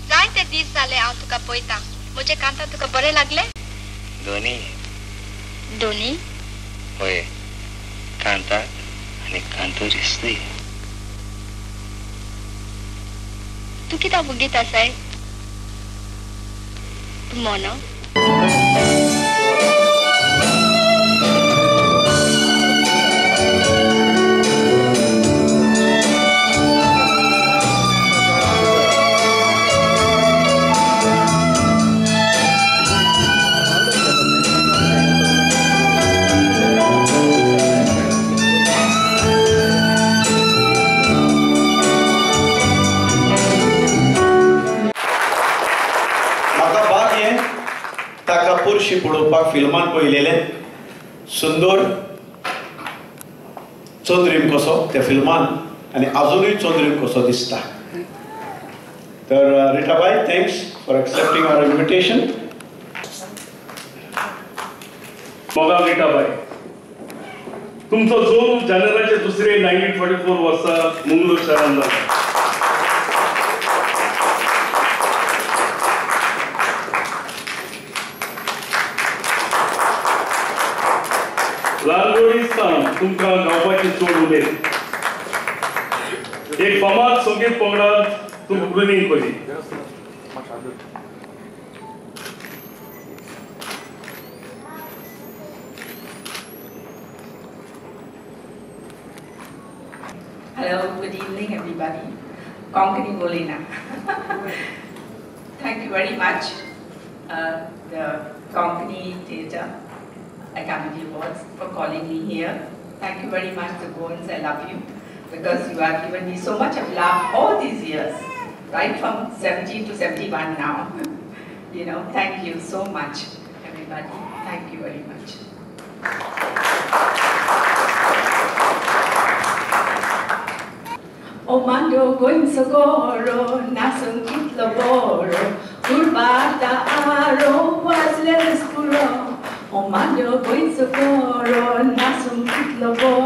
जायते दीस जाले हांव तुका पळयता. म्हजे कांता तुका बरे लागले? दोनी. दोनी? होय. कांता आनी कांतोरिस्तूय. तू कित्याक बगीत आसाय? तू मोनो? पळोवपाक फिल्मान पळयलेले सुंदर चंद्रीम कसो त्या फिल्मान आनी आजुनूय चंद्रीम कसो दिसता. तर रिटाबाई, thanks for accepting our invitation. मोगा रिटाबाई, तुमचो जल्म जानेवारीचे 2 1944 वर्सा मंगळूर शहरांत जालो. ल्हानपणीसान तुमकां गावपाची चड उमेद. एक फामाद संगीत पंगडांत तुमकां ट्रेनिंग केली. Hello, good evening everybody. Konkani Bolina. Thank you very much, the Konkani Theatre Academy Awards, for calling me here. Thank you very much, the Goans. I love you because you have given me so much of love all these years, right from 17 to 71 now. You know, thank you so much, everybody. Thank you very much. O mando going socorro, nasum kit laboro, urbata aro, was les puro. O mando going socorro, nasum kit laboro.